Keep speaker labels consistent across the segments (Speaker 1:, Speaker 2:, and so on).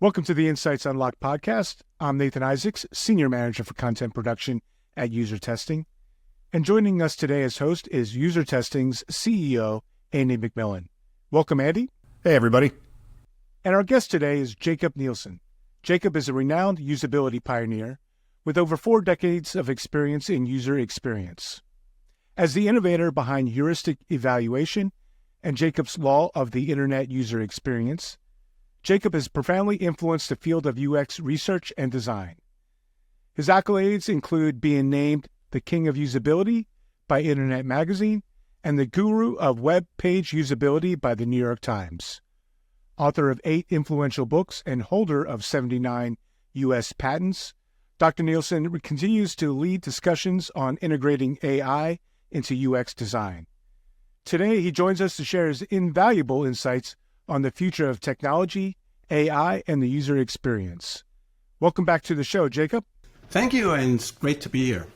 Speaker 1: Welcome to the Insights Unlocked podcast. I'm Nathan Isaacs, Senior Manager for Content Production at User Testing. And joining us today as host is User Testing's CEO, Andy MacMillan. Welcome, Andy.
Speaker 2: Hey, everybody.
Speaker 1: And our guest today is Jakob Nielsen. Jakob is a renowned usability pioneer with over 4 decades of experience in user experience. As the innovator behind heuristic evaluation and Jakob's Law of the Internet User Experience, Jakob has profoundly influenced the field of UX research and design. His accolades include being named the King of Usability by Internet Magazine and the Guru of Web Page Usability by the New York Times. Author of 8 influential books and holder of 79 U.S. patents, Dr. Nielsen continues to lead discussions on integrating AI into UX design. Today, he joins us to share his invaluable insights on the future of technology, AI, and the user experience. Welcome back to the show, Jakob.
Speaker 3: Thank you, and it's great to be here.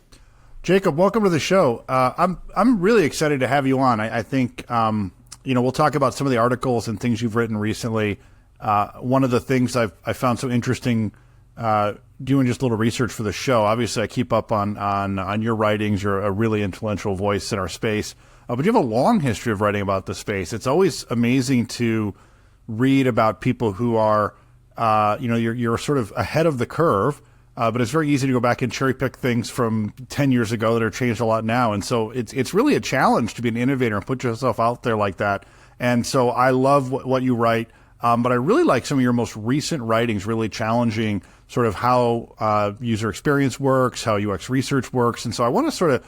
Speaker 2: Jakob, welcome to the show. I'm really excited to have you on. I think we'll talk about some of the articles and things you've written recently. One of the things I found so interesting doing just a little research for the show. Obviously, I keep up on your writings. You're a really influential voice in our space. But you have a long history of writing about the space. It's always amazing to read about people who are, you're sort of ahead of the curve, but it's very easy to go back and cherry pick things from 10 years ago that are changed a lot now. And so it's really a challenge to be an innovator and put yourself out there like that. And so I love what you write, but I really like some of your most recent writings, really challenging sort of how user experience works, how UX research works. And so I want to sort of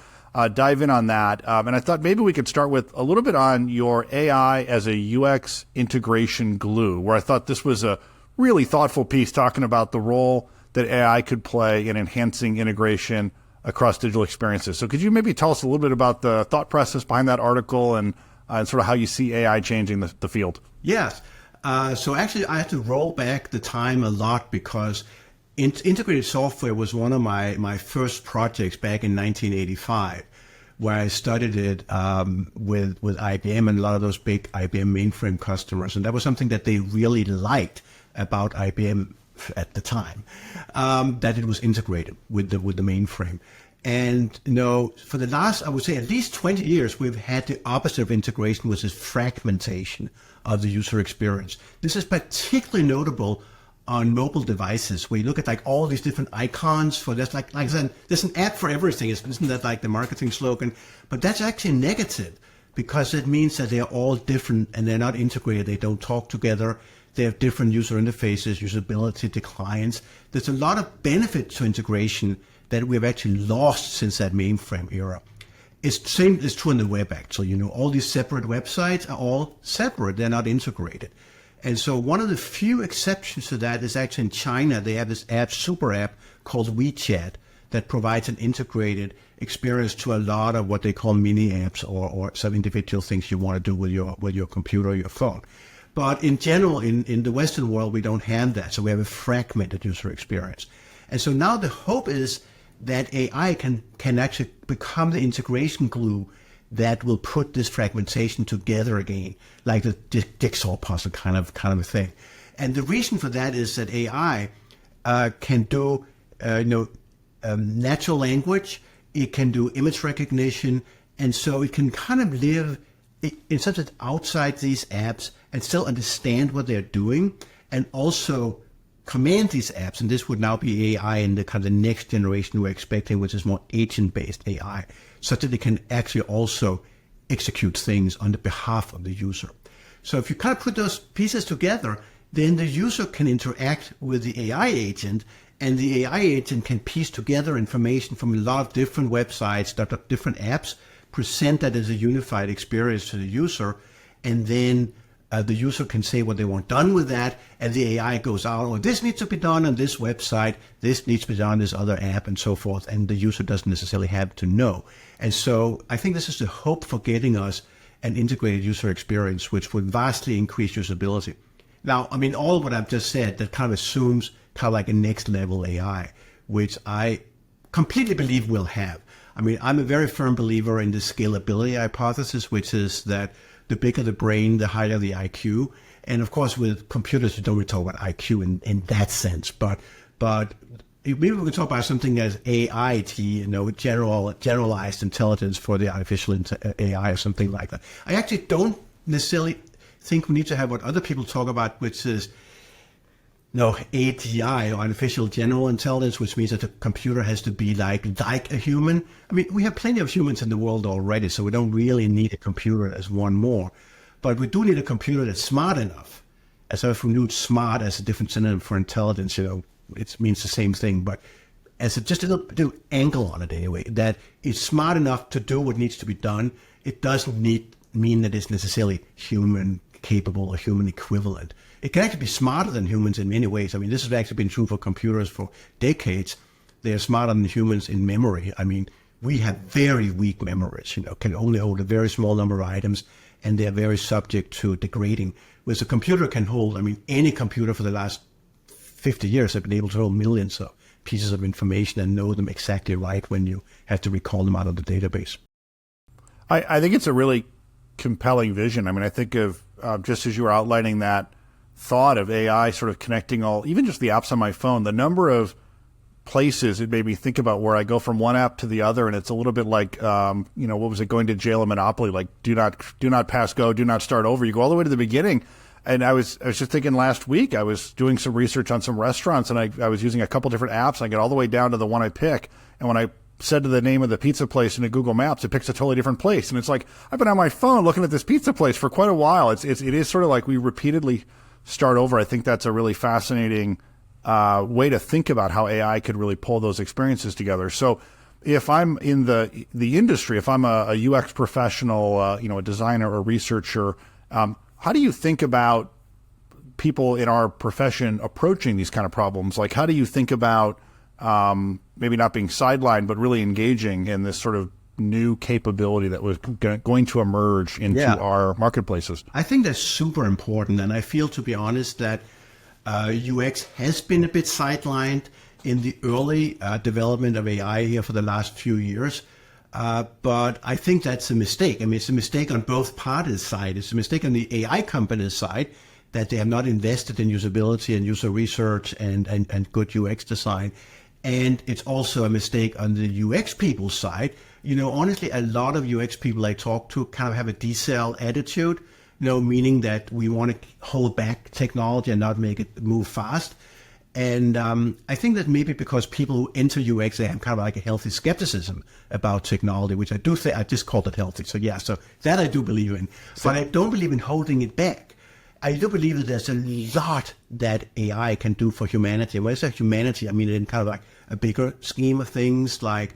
Speaker 2: dive in on that. And I thought maybe we could start with a little bit on your AI as a UX integration glue, where I thought this was a really thoughtful piece talking about the role that AI could play in enhancing integration across digital experiences. So could you maybe tell us a little bit about the thought process behind that article and sort of how you see AI changing the field?
Speaker 3: Yes. So actually, I had to roll back the time a lot because integrated software was one of my first projects back in 1985, where I studied it with IBM and a lot of those big IBM mainframe customers. And that was something that they really liked about IBM at the time, that it was integrated with the mainframe. And for the last, I would say at least 20 years, we've had the opposite of integration, which is fragmentation of the user experience. This is particularly notable on mobile devices, where you look at like all these different icons for this, like I said, there's an app for everything. Isn't that like the marketing slogan? But that's actually negative, because it means that they're all different and they're not integrated. They don't talk together. They have different user interfaces, usability declines. There's a lot of benefit to integration that we've actually lost since that mainframe era. It's the same is true in the web, actually. All these separate websites are all separate. They're not integrated. And so one of the few exceptions to that is actually in China. They have this super app called WeChat that provides an integrated experience to a lot of what they call mini apps or some individual things you want to do with your computer or your phone. But in general, in the Western world, we don't have that. So we have a fragmented user experience. And so now the hope is that AI can actually become the integration glue that will put this fragmentation together again, like the jigsaw puzzle kind of a thing. And the reason for that is that AI can do natural language, it can do image recognition, and so it can kind of live in some sense outside these apps and still understand what they're doing, and also command these apps. And this would now be AI in the kind of the next generation we're expecting, which is more agent-based AI, such that they can actually also execute things on the behalf of the user. So if you kind of put those pieces together, then the user can interact with the AI agent, and the AI agent can piece together information from a lot of different websites, different apps, present that as a unified experience to the user, and then the user can say what they want done with that, and the AI goes out, oh, this needs to be done on this website, this needs to be done on this other app, and so forth, and the user doesn't necessarily have to know. And so I think this is the hope for getting us an integrated user experience, which would vastly increase usability. Now, I mean, all of what I've just said, that kind of assumes kind of like a next level AI, which I completely believe we'll have. I mean, I'm a very firm believer in the scalability hypothesis, which is that the bigger the brain, the higher the IQ. And of course, with computers, you don't really talk about IQ in that sense. But maybe we can talk about something as AIT, generalized intelligence for the artificial AI or something like that. I actually don't necessarily think we need to have what other people talk about, which is AGI, or artificial general intelligence, which means that the computer has to be like a human. I mean, we have plenty of humans in the world already, so we don't really need a computer as one more. But we do need a computer that's smart enough. As if we knew smart as a different synonym for intelligence, it means the same thing, but as just a little angle on it anyway, that it's smart enough to do what needs to be done. It doesn't mean that it's necessarily human capable or human equivalent. It can actually be smarter than humans in many ways. I mean, this has actually been true for computers for decades. They're smarter than humans in memory. I mean, we have very weak memories, can only hold a very small number of items, and they're very subject to degrading. Whereas a computer can hold, any computer for the last 50 years have been able to hold millions of pieces of information and know them exactly right when you have to recall them out of the database.
Speaker 2: I think it's a really compelling vision. I think of, just as you were outlining that thought of AI sort of connecting even just the apps on my phone, the number of places it made me think about where I go from one app to the other. And it's a little bit like, what was it, going to jail in Monopoly, like do not pass go, do not start over. You go all the way to the beginning. And I was just thinking last week, I was doing some research on some restaurants, and I was using a couple different apps. And I get all the way down to the one I pick. And when I said to the name of the pizza place into Google Maps, it picks a totally different place. And it's like, I've been on my phone looking at this pizza place for quite a while. It is sort of like we repeatedly start over. I think that's a really fascinating way to think about how AI could really pull those experiences together. So if I'm in the industry, if I'm a UX professional, a designer or researcher, how do you think about people in our profession approaching these kind of problems? Like, how do you think about maybe not being sidelined, but really engaging in this sort of new capability that was going to emerge into our marketplaces?
Speaker 3: I think that's super important. And I feel, to be honest, that UX has been a bit sidelined in the early development of AI here for the last few years. But I think that's a mistake. It's a mistake on both parties' side. It's a mistake on the AI company's side that they have not invested in usability and user research and good UX design. And it's also a mistake on the UX people's side. Honestly, a lot of UX people I talk to kind of have a decel attitude, meaning that we want to hold back technology and not make it move fast. And I think that maybe because people who enter UX, they have kind of like a healthy skepticism about technology, which I do think I just called it healthy. So so that I do believe in. But I don't believe in holding it back. I do believe that there's a lot that AI can do for humanity. When I say humanity, I mean in kind of like a bigger scheme of things, like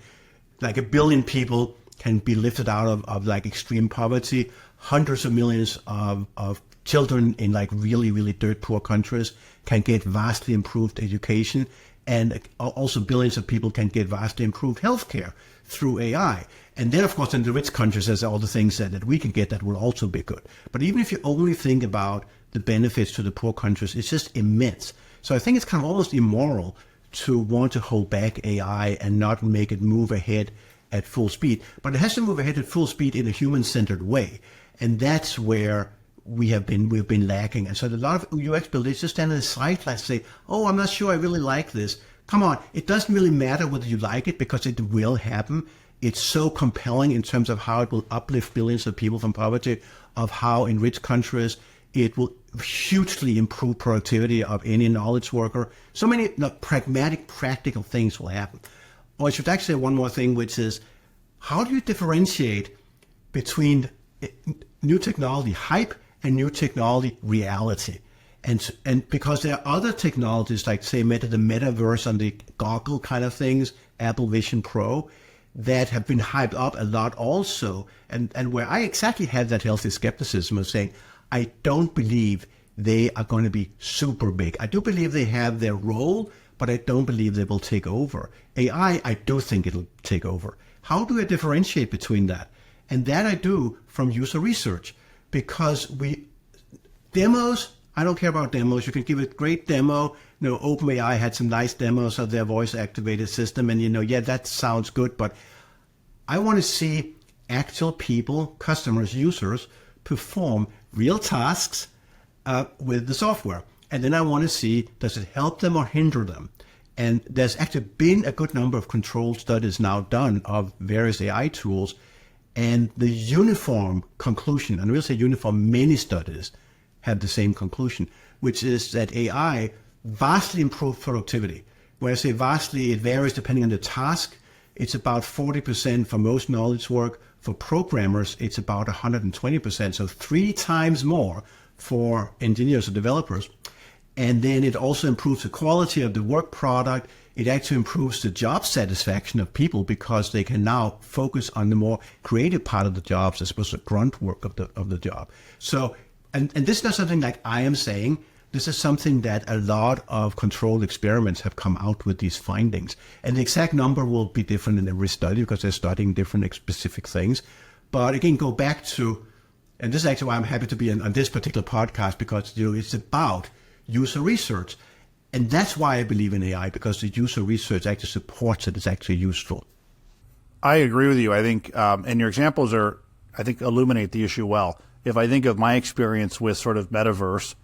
Speaker 3: 1 billion people can be lifted out of like extreme poverty, hundreds of millions of children in like really, really dirt poor countries can get vastly improved education, and also billions of people can get vastly improved healthcare through AI. And then, of course, in the rich countries, there's all the things that we can get that will also be good. But even if you only think about the benefits to the poor countries, it's just immense. So I think it's kind of almost immoral to want to hold back AI and not make it move ahead at full speed. But it has to move ahead at full speed in a human-centered way. And that's where we've been lacking. And so a lot of UX builders just stand on the sidelines and say, oh, I'm not sure I really like this. Come on, it doesn't really matter whether you like it because it will happen. It's so compelling in terms of how it will uplift billions of people from poverty, of how in rich countries it will hugely improve productivity of any knowledge worker. So many pragmatic, practical things will happen. Or I should actually say one more thing, which is, how do you differentiate between new technology hype and new technology reality? And because there are other technologies like, say, the metaverse and the goggle kind of things, Apple Vision Pro, that have been hyped up a lot also, and where I exactly have that healthy skepticism of saying, I don't believe they are going to be super big. I do believe they have their role, but I don't believe they will take over. AI, I do think it'll take over. How do I differentiate between that? And that I do from user research, because demos, I don't care about demos. You can give a great demo. OpenAI had some nice demos of their voice-activated system, and that sounds good, but I want to see actual people, customers, users, perform real tasks with the software. And then I want to see, does it help them or hinder them? And there's actually been a good number of control studies now done of various AI tools. And the uniform conclusion, and we'll say uniform, many studies have the same conclusion, which is that AI vastly improves productivity. When I say vastly, it varies depending on the task. It's about 40% for most knowledge work. For programmers, it's about 120%, so 3 times more for engineers or developers. And then it also improves the quality of the work product. It actually improves the job satisfaction of people because they can now focus on the more creative part of the jobs as opposed to the grunt work of the job. So, and this is not something like I am saying. This is something that a lot of controlled experiments have come out with these findings. And the exact number will be different in every study because they're studying different specific things. But again, go back to, and this is actually why I'm happy to be on this particular podcast, because it's about user research. And that's why I believe in AI, because the user research actually supports it. It's actually useful.
Speaker 2: I agree with you. I think, and your examples illuminate the issue well. If I think of my experience with sort of metaverse,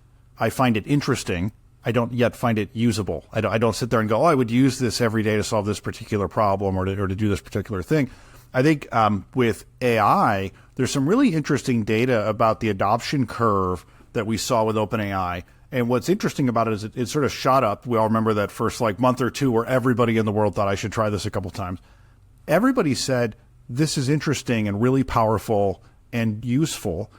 Speaker 2: I find it interesting. I don't yet find it usable. I don't sit there and go, I would use this every day to solve this particular problem or to do this particular thing. I think with AI, there's some really interesting data about the adoption curve that we saw with OpenAI. And what's interesting about it is it sort of shot up. We all remember that first month or two where everybody in the world thought I should try this a couple times. Everybody said, this is interesting and really powerful and useful.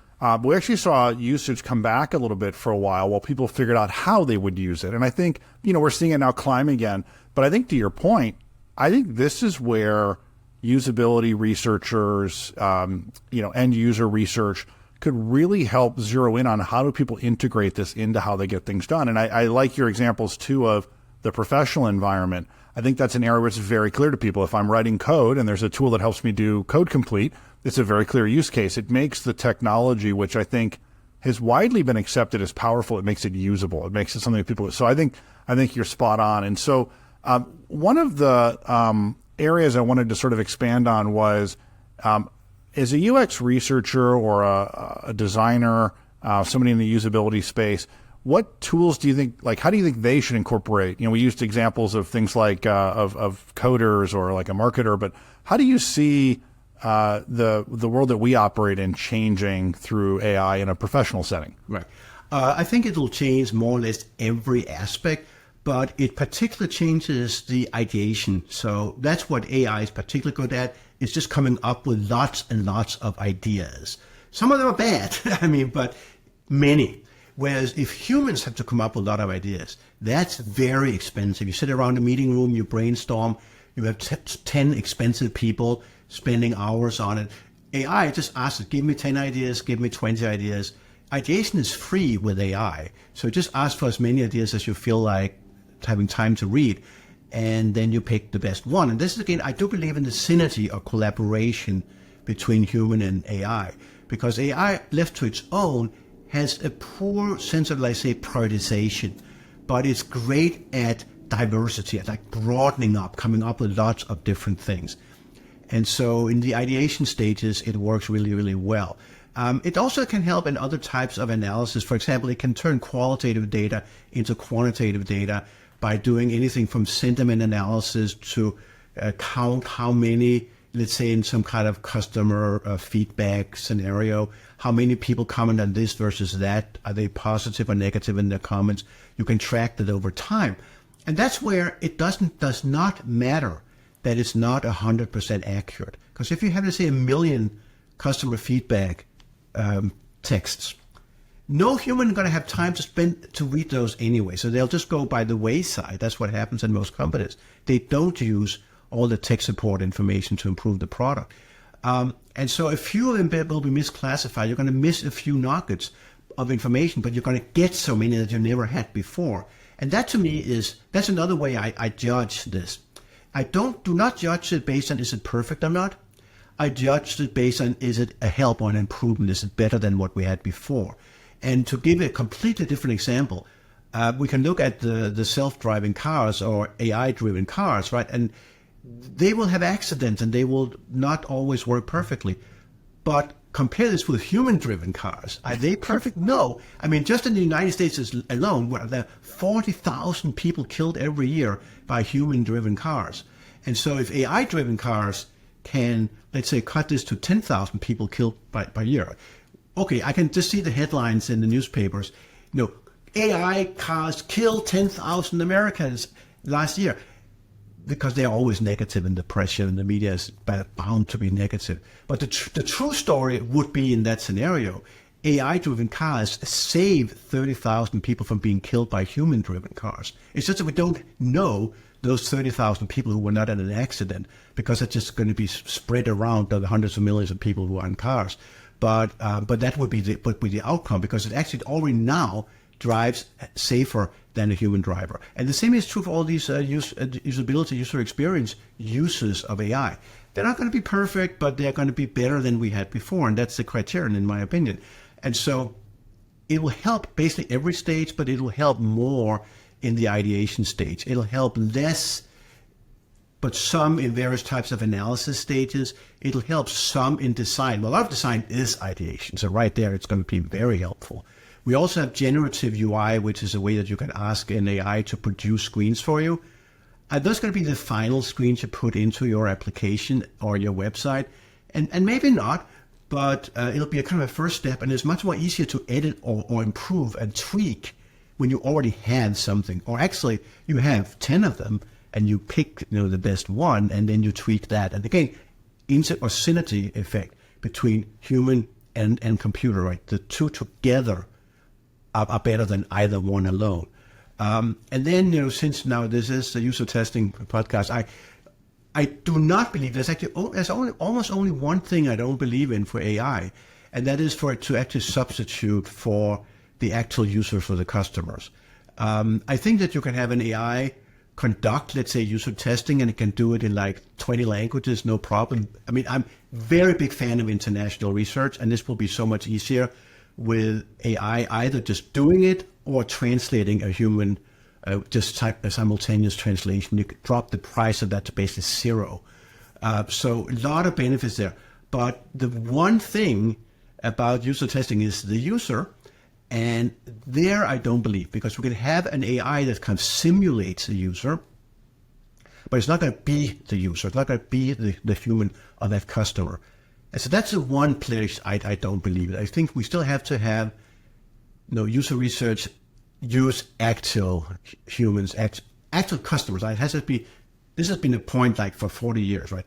Speaker 2: We actually saw usage come back a little bit for a while people figured out how they would use it. And I think, we're seeing it now climb again. But I think to your point, I think this is where usability researchers, end user research could really help zero in on how do people integrate this into how they get things done. And I like your examples too of the professional environment. I think that's an area where it's very clear to people. If I'm writing code and there's a tool that helps me do code complete, it's a very clear use case. It makes the technology, which I think has widely been accepted as powerful, it makes it usable. It makes it something that people. So I think you're spot on. And so one of the areas I wanted to sort of expand on was as a UX researcher or a designer, somebody in the usability space, what tools do you think, how do you think they should incorporate? We used examples of things like of coders or like a marketer, but how do you see the world that we operate in changing through AI in a professional setting?
Speaker 3: Right. I think it will change more or less every aspect, but it particularly changes the ideation. So that's what AI is particularly good at. It's just coming up with lots and lots of ideas. Some of them are bad, but many. Whereas if humans have to come up with a lot of ideas, that's very expensive. You sit around a meeting room, you brainstorm, you have 10 expensive people spending hours on it. AI just asks, give me 10 ideas, give me 20 ideas. Ideation is free with AI. So just ask for as many ideas as you feel like having time to read, and then you pick the best one. And this is, again, I do believe in the synergy or collaboration between human and AI, because AI left to its own has a poor sense of, prioritization, but it's great at diversity, at broadening up, coming up with lots of different things. And so in the ideation stages, it works really, really well. It also can help in other types of analysis. For example, it can turn qualitative data into quantitative data by doing anything from sentiment analysis to count how many, let's say in some kind of customer feedback scenario, how many people comment on this versus that. Are they positive or negative in their comments? You can track that over time. And that's where it does not matter that it's not 100% accurate. Because if you have, let's say, 1 million customer feedback texts, no human is going to have time to read those anyway. So they'll just go by the wayside. That's what happens in most companies. They don't use all the tech support information to improve the product. And so a few of them will be misclassified. You're going to miss a few nuggets of information, but you're going to get so many that you never had before. And that to me that's another way I judge this. I do not judge it based on is it perfect or not. I judge it based on is it a help or an improvement? Is it better than what we had before? And to give a completely different example, we can look at the self-driving cars or AI-driven cars, right? And they will have accidents and they will not always work perfectly. But compare this with human-driven cars. Are they perfect? No. I mean, just in the United States alone, there are 40,000 people killed every year by human-driven cars. And so if AI-driven cars can, let's say, cut this to 10,000 people killed by year, okay, I can just see the headlines in the newspapers. AI cars killed 10,000 Americans last year, because they're always negative in the press and the media is bound to be negative. But the true story would be in that scenario, AI-driven cars save 30,000 people from being killed by human-driven cars. It's just that we don't know those 30,000 people who were not in an accident, because it's just going to be spread around the hundreds of millions of people who are in cars. But that would be the outcome, because it actually already now drives safer than a human driver. And the same is true for all these usability, user experience uses of AI. They're not going to be perfect, but they're going to be better than we had before. And that's the criterion, in my opinion. And so it will help basically every stage, but it will help more in the ideation stage. It'll help less, but some in various types of analysis stages. It'll help some in design. Well, a lot of design is ideation. So right there, it's going to be very helpful. We also have generative UI, which is a way that you can ask an AI to produce screens for you. Are those going to be the final screens you put into your application or your website? And maybe not, but it'll be a kind of a first step, and it's much more easier to edit or improve and tweak when you already have something. Or actually, you have 10 of them, and you pick the best one, and then you tweak that. And again, or synergy effect between human and computer, right? The two together are better than either one alone. And then, since now this is a user testing podcast, I do not believe there's almost only one thing I don't believe in for AI, and that is for it to actually substitute for the actual user, for the customers. I think that you can have an AI conduct, let's say, user testing, and it can do it in like 20 languages, no problem. I mean, I'm very big fan of international research, and this will be so much easier with AI either just doing it or translating a human, just type a simultaneous translation. You could drop the price of that to basically zero. So a lot of benefits there. But the one thing about user testing is the user, and there I don't believe, because we can have an AI that kind of simulates the user, but it's not going to be the user. It's not going to be the human or that customer. And so that's the one place I don't believe it. I think we still have to have user research use actual humans, actual customers. Right? This has been a point like for 40 years, right?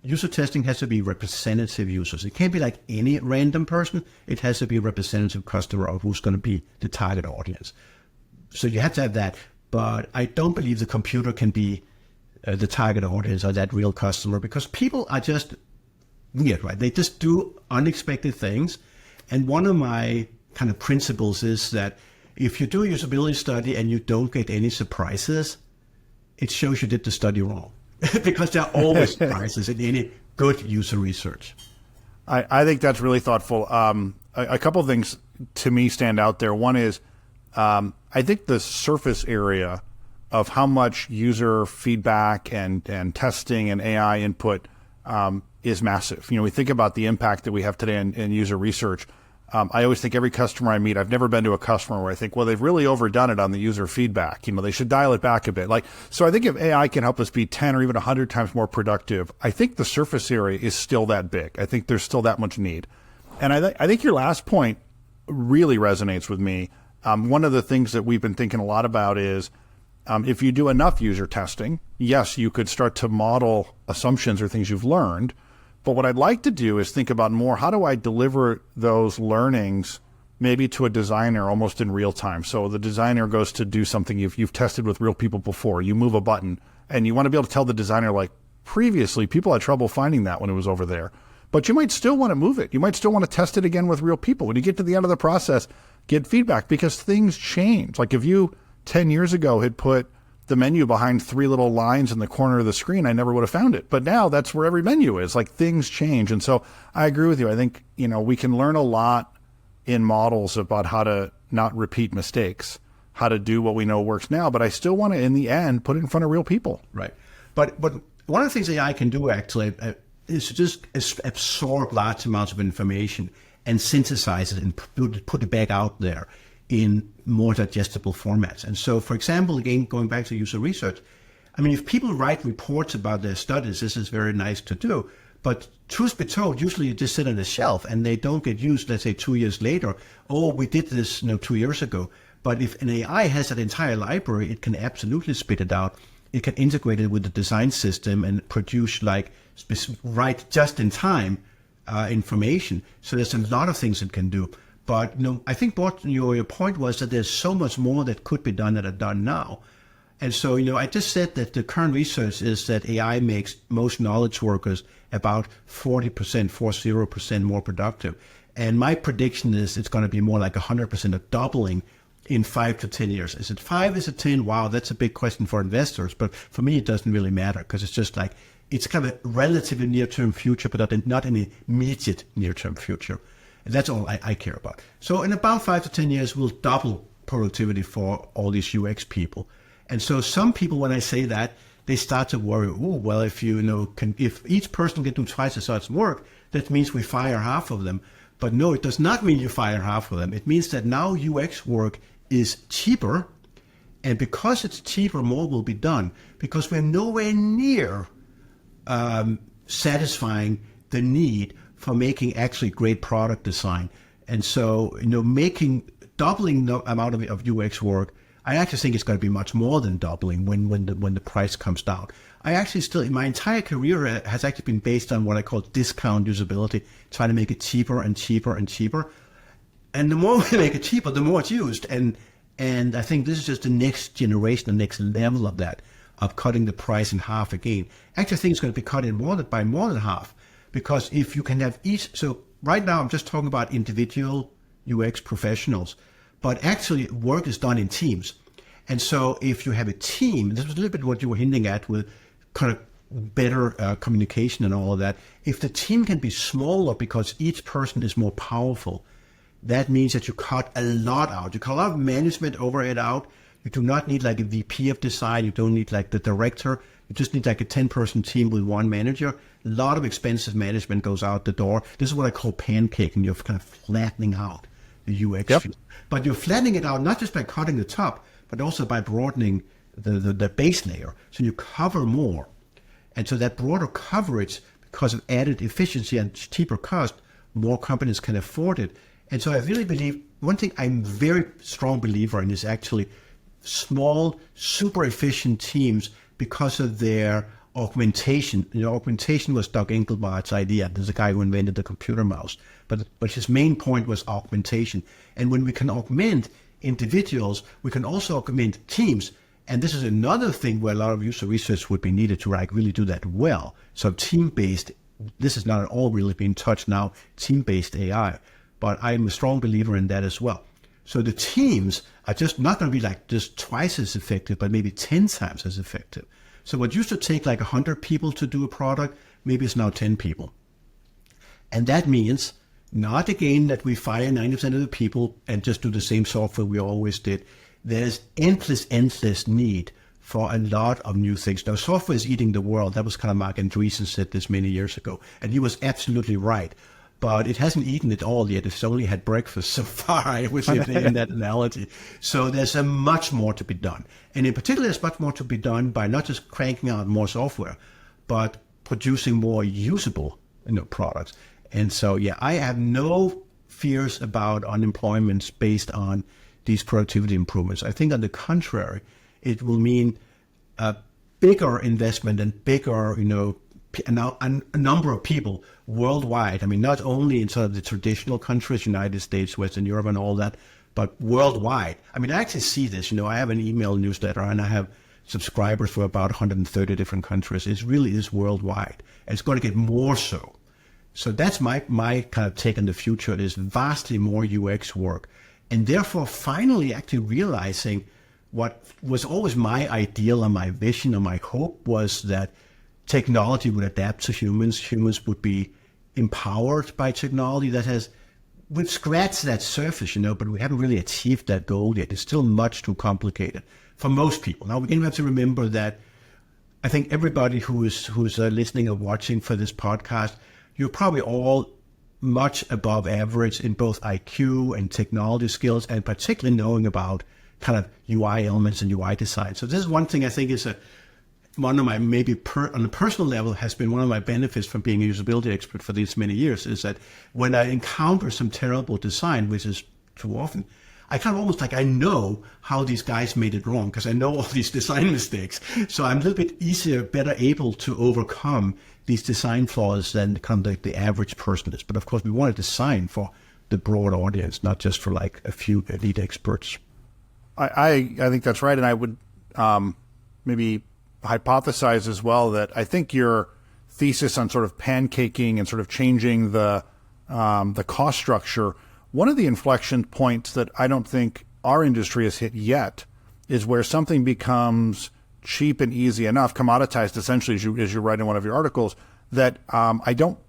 Speaker 3: User testing has to be representative users. It can't be like any random person. It has to be a representative customer of who's going to be the target audience. So you have to have that. But I don't believe the computer can be the target audience or that real customer, because people are just weird, right? They just do unexpected things. And one of my kind of principles is that if you do a usability study and you don't get any surprises, it shows you did the study wrong. Because there are always surprises in any good user research.
Speaker 2: I think that's really thoughtful. A couple of things to me stand out there. One is I think the surface area of how much user feedback and testing and AI input is massive. We think about the impact that we have today in user research. I always think every customer I meet, I've never been to a customer where I think, well, they've really overdone it on the user feedback. They should dial it back a bit. So I think if AI can help us be 10 or even 100 times more productive, I think the surface area is still that big. I think there's still that much need. And I think your last point really resonates with me. One of the things that we've been thinking a lot about is if you do enough user testing, yes, you could start to model assumptions or things you've learned. But what I'd like to do is think about more, how do I deliver those learnings maybe to a designer almost in real time? So the designer goes to do something you've tested with real people before. You move a button, and you want to be able to tell the designer, like, previously people had trouble finding that when it was over there. But you might still want to move it. You might still want to test it again with real people. When you get to the end of the process, get feedback, because things change. Like if you 10 years ago had put the menu behind 3 little lines in the corner of the screen, I never would have found it. But now that's where every menu is. Like things change. And so I agree with you. I think, we can learn a lot in models about how to not repeat mistakes, how to do what we know works now. But I still want to, in the end, put it in front of real people.
Speaker 3: Right. But one of the things AI can do actually is to just absorb large amounts of information and synthesize it and put it back out there in more digestible formats. And so, for example, again, going back to user research, I mean, if people write reports about their studies, this is very nice to do. But truth be told, usually you just sit on the shelf and they don't get used, let's say 2 years later. Oh, we did this 2 years ago. But if an AI has that entire library, it can absolutely spit it out. It can integrate it with the design system and produce right just in time information. So there's a lot of things it can do. But I think what your point was that there's so much more that could be done that are done now. And so, I just said that the current research is that AI makes most knowledge workers about 40% more productive. And my prediction is it's going to be more like 100%, a doubling in 5 to 10 years. Is it 5? Is it 10? Wow, that's a big question for investors. But for me, it doesn't really matter because it's just like, it's kind of a relatively near-term future, but not an immediate near-term future. And that's all I care about. So in about 5 to 10 years, we'll double productivity for all these UX people. And so some people, when I say that, they start to worry, if each person can do twice as much work, that means we fire half of them. But no, it does not mean you fire half of them. It means that now UX work is cheaper. And because it's cheaper, more will be done. Because we're nowhere near satisfying the need for making actually great product design. And so, doubling the amount of UX work, I actually think it's going to be much more than doubling when the price comes down. I actually still, my entire career has actually been based on what I call discount usability, trying to make it cheaper and cheaper and cheaper. And the more we make it cheaper, the more it's used. And I think this is just the next generation, the next level of that, of cutting the price in half again. Actually, I think it's going to be cut in by more than half. Because if you can have so right now I'm just talking about individual UX professionals, but actually work is done in teams. And so if you have a team, this was a little bit what you were hinting at with kind of better communication and all of that. If the team can be smaller because each person is more powerful, that means that you cut a lot out. You cut a lot of management overhead out. You do not need like a VP of design. You don't need like the director. You just need like a 10-person team with one manager. A lot of expensive management goes out the door. This is what I call pancaking. You're kind of flattening out the UX field. But you're flattening it out not just by cutting the top, but also by broadening the base layer. So you cover more. And so that broader coverage, because of added efficiency and cheaper cost, more companies can afford it. And so I really believe, one thing I'm very strong believer in is actually small, super efficient teams because of their augmentation. Augmentation was Doug Engelbart's idea. There's a guy who invented the computer mouse. But his main point was augmentation. And when we can augment individuals, we can also augment teams. And this is another thing where a lot of user research would be needed to really do that well. So team-based, this is not at all really being touched now, team-based AI. But I'm a strong believer in that as well. So the teams are just not going to be like just twice as effective, but maybe 10 times as effective. So what used to take like 100 people to do a product, maybe it's now 10 people. And that means not again that we fire 90% of the people and just do the same software we always did. There's endless need for a lot of new things. Now, software is eating the world. That was kind of Mark Andreessen said this many years ago. And he was absolutely right. But it hasn't eaten it all yet. It's only had breakfast so far, I would say, in that analogy. So there's a much more to be done. And in particular, there's much more to be done by not just cranking out more software, but producing more usable products. And so, yeah, I have no fears about unemployment based on these productivity improvements. I think on the contrary, it will mean a bigger investment and bigger, a number of people worldwide. I mean, not only in sort of the traditional countries, United States, Western Europe and all that, but worldwide. I mean, I actually see this, I have an email newsletter and I have subscribers for about 130 different countries. It really is worldwide. And it's going to get more so. So that's my kind of take on the future is vastly more UX work. And therefore, finally actually realizing what was always my ideal and my vision and my hope was that technology would adapt to humans. Humans would be empowered by technology we've scratched that surface, but we haven't really achieved that goal yet. It's still much too complicated for most people. Now, we have to remember that I think everybody who's listening or watching for this podcast, you're probably all much above average in both IQ and technology skills, and particularly knowing about kind of UI elements and UI design. So this is one thing I think is one of my, maybe on a personal level, has been one of my benefits from being a usability expert for these many years, is that when I encounter some terrible design, which is too often, I kind of almost like I know how these guys made it wrong because I know all these design mistakes. So I'm a little bit better able to overcome these design flaws than kind of the average person is. But of course, we want to design for the broad audience, not just for like a few elite experts.
Speaker 2: I think that's right. And I would maybe hypothesize as well that I think your thesis on sort of pancaking and sort of changing the cost structure, one of the inflection points that I don't think our industry has hit yet is where something becomes cheap and easy enough, commoditized essentially, as you write in one of your articles, that I don't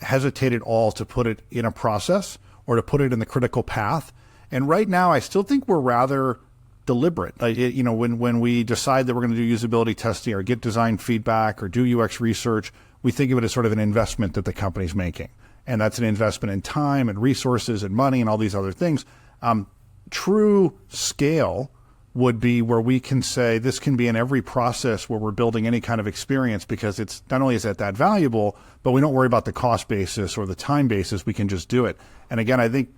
Speaker 2: hesitate at all to put it in a process or to put it in the critical path. And right now, I still think we're rather deliberate. When we decide that we're going to do usability testing or get design feedback or do UX research, we think of it as sort of an investment that the company's making. And that's an investment in time and resources and money and all these other things. True scale would be where we can say this can be in every process where we're building any kind of experience, because it's not only is that valuable, but we don't worry about the cost basis or the time basis. We can just do it. And again, I think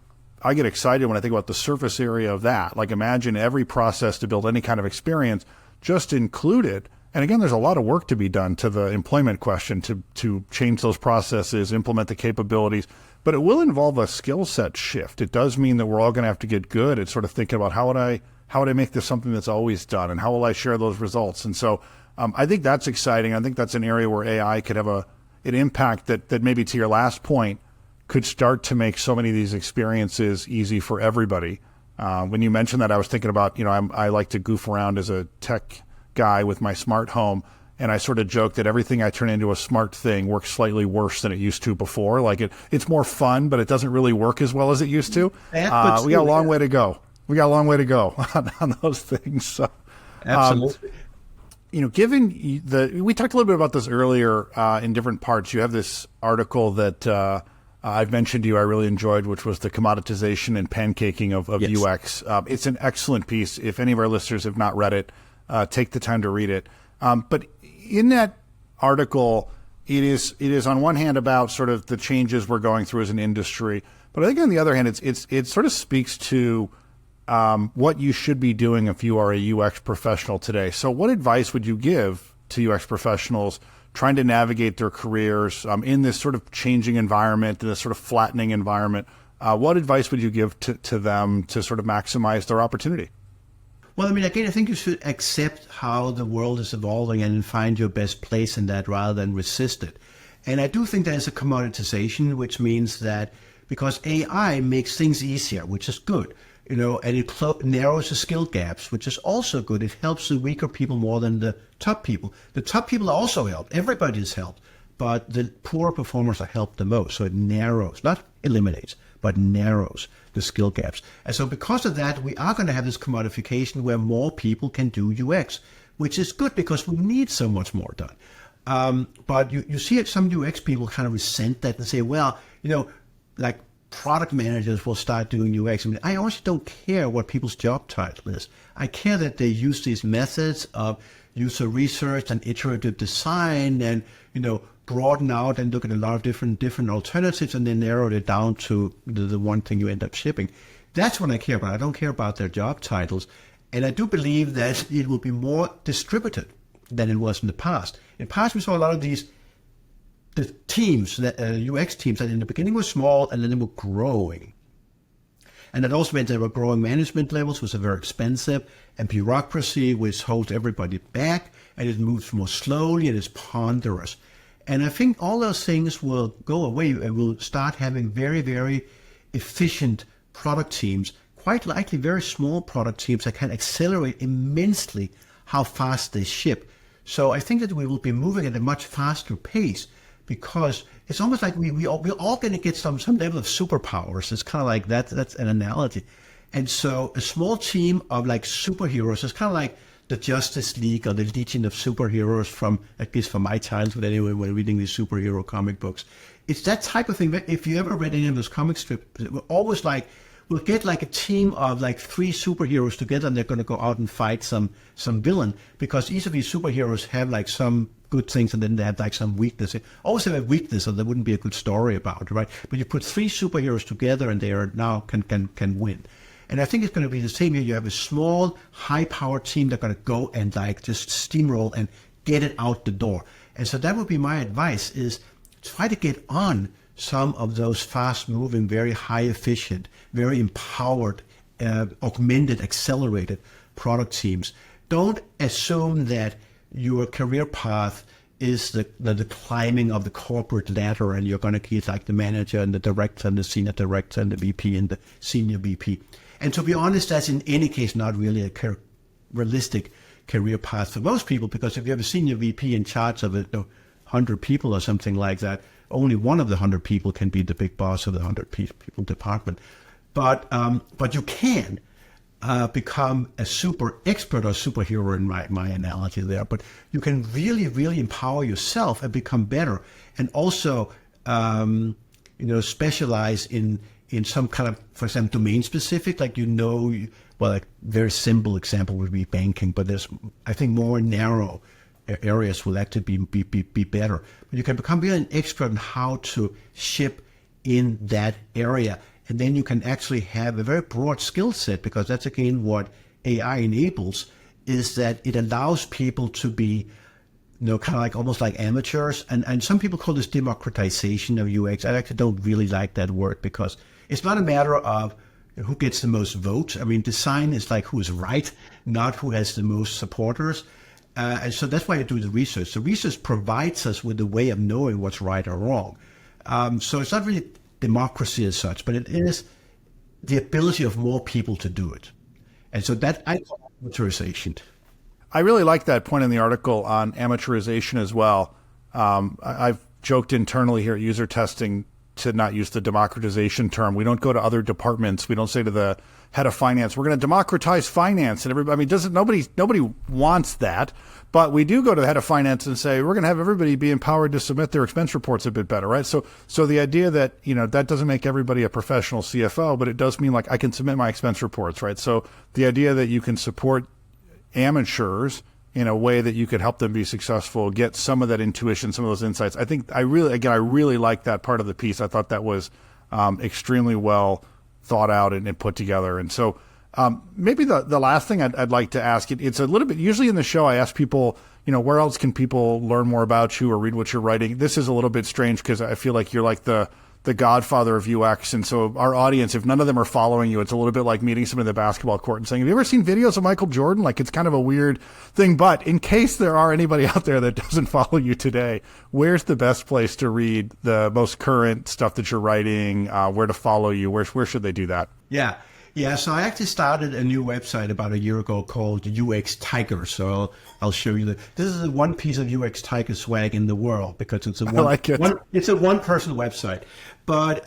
Speaker 2: I get excited when I think about the surface area of that. Like, imagine every process to build any kind of experience just included. And again, there's a lot of work to be done to the employment question to change those processes, implement the capabilities, but it will involve a skill set shift. It does mean that we're all going to have to get good at sort of thinking about how would I make this something that's always done, and how will I share those results? And so I think that's exciting. I think that's an area where AI could have an impact that maybe, to your last point, could start to make so many of these experiences easy for everybody. When you mentioned that, I was thinking about, I like to goof around as a tech guy with my smart home, and I sort of joke that everything I turn into a smart thing works slightly worse than it used to before. Like it's more fun, but it doesn't really work as well as it used to. We got a long way to go. We got a long way to go on those things. So,
Speaker 3: absolutely.
Speaker 2: Given we talked a little bit about this earlier in different parts. You have this article that I've mentioned to you I really enjoyed, which was the commoditization and pancaking of yes. UX. It's an excellent piece. If any of our listeners have not read it, take the time to read it. But in that article, it is on one hand about sort of the changes we're going through as an industry, but I think on the other hand, it sort of speaks to what you should be doing if you are a UX professional today. So what advice would you give to UX professionals trying to navigate their careers in this sort of changing environment, in this sort of flattening environment? What advice would you give to them to sort of maximize their opportunity?
Speaker 3: Well, I mean, again, I think you should accept how the world is evolving and find your best place in that rather than resist it. And I do think there's a commoditization, which means that because AI makes things easier, which is good, and it narrows the skill gaps, which is also good. It helps the weaker people more than the top people. The top people are also helped. Everybody is helped. But the poor performers are helped the most. So it narrows, not eliminates, but narrows the skill gaps. And so because of that, we are going to have this commodification where more people can do UX, which is good because we need so much more done. But you see it, some UX people kind of resent that and say, well, like product managers will start doing UX. I mean, I honestly don't care what people's job title is. I care that they use these methods of user research and iterative design and, broaden out and look at a lot of different alternatives and then narrow it down to the one thing you end up shipping. That's what I care about. I don't care about their job titles. And I do believe that it will be more distributed than it was in the past. In the past, we saw a lot of the teams, UX teams, that in the beginning were small and then they were growing. And that also meant there were growing management levels, which are very expensive, and bureaucracy, which holds everybody back, and it moves more slowly and is ponderous. And I think all those things will go away and we'll start having very, very efficient product teams, quite likely very small product teams that can accelerate immensely how fast they ship. So I think that we will be moving at a much faster pace because it's almost like we're all going to get some level of superpowers. It's kind of like that. That's an analogy. And so a small team of like superheroes is kind of like the Justice League or the Legion of Superheroes from, at least from my childhood anyway, when reading these superhero comic books. It's that type of thing. If you ever read any of those comic strips, it was always like, we'll get like a team of like 3 superheroes together, and they're going to go out and fight some villain, because each of these superheroes have like some good things, and then they have like some weakness. They always have a weakness, or there wouldn't be a good story about it, right? But you put 3 superheroes together, and they are now can win. And I think it's going to be the same here. You have a small, high-powered team that are going to go and like just steamroll and get it out the door. And so that would be my advice: is try to get on some of those fast-moving, very high-efficient, very empowered, augmented, accelerated product teams. Don't assume that your career path is the climbing of the corporate ladder, and you're going to get like the manager and the director and the senior director and the VP and the senior VP. And to be honest, that's in any case not really a realistic career path for most people, because if you have a senior VP in charge of 100 people or something like that, only one of the 100 people can be the big boss of the 100 people department. But you can become a super expert or superhero in my analogy there. But you can really, really empower yourself and become better, and also specialize in some kind of, for example, domain specific, like well, a very simple example would be banking, but there's, I think, more narrow areas will actually be better. But you can become really an expert in how to ship in that area. And then you can actually have a very broad skill set, because that's again what AI enables, is that it allows people to be, kind of like almost like amateurs. And some people call this democratization of UX. I actually don't really like that word, because it's not a matter of who gets the most votes. I mean, design is like who is right, not who has the most supporters. And so that's why you do the research. The research provides us with a way of knowing what's right or wrong. So it's not really democracy as such, but it is the ability of more people to do it. And so that I call amateurization.
Speaker 2: I really like that point in the article on amateurization as well. I've joked internally here at User Testing to not use the democratization term. We don't go to other departments. We don't say to the head of finance, we're going to democratize finance. And everybody, nobody wants that. But we do go to the head of finance and say, we're going to have everybody be empowered to submit their expense reports a bit better, right? So the idea that, that doesn't make everybody a professional CFO, but it does mean like I can submit my expense reports, right? So the idea that you can support amateurs in a way that you could help them be successful, get some of that intuition, some of those insights. I really like that part of the piece. I thought that was extremely well thought out and put together. And so maybe the last thing I'd like to ask, it's a little bit, usually in the show, I ask people, where else can people learn more about you or read what you're writing? This is a little bit strange because I feel like you're like the godfather of UX. And so our audience, if none of them are following you, it's a little bit like meeting somebody at the basketball court and saying, have you ever seen videos of Michael Jordan? Like, it's kind of a weird thing. But in case there are anybody out there that doesn't follow you today, where's the best place to read the most current stuff that you're writing, where to follow you? Where should they do that?
Speaker 3: Yeah, so I actually started a new website about a year ago called UX Tiger. So I'll show you this is the one piece of UX Tiger swag in the world, because it's it's a one-person website. But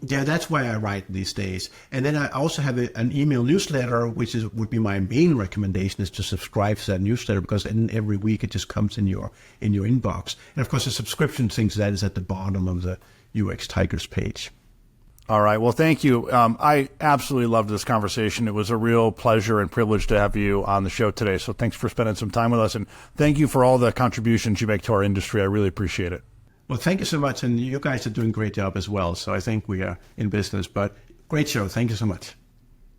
Speaker 3: that's why I write these days. And then I also have an email newsletter, which would be my main recommendation, is to subscribe to that newsletter, because every week it just comes in your inbox. And of course, the subscription thing that is at the bottom of the UX Tigers page.
Speaker 2: All right. Well, thank you. I absolutely loved this conversation. It was a real pleasure and privilege to have you on the show today. So thanks for spending some time with us, and thank you for all the contributions you make to our industry. I really appreciate it.
Speaker 3: Well, thank you so much. And you guys are doing a great job as well. So I think we are in business, but great show. Thank you so much.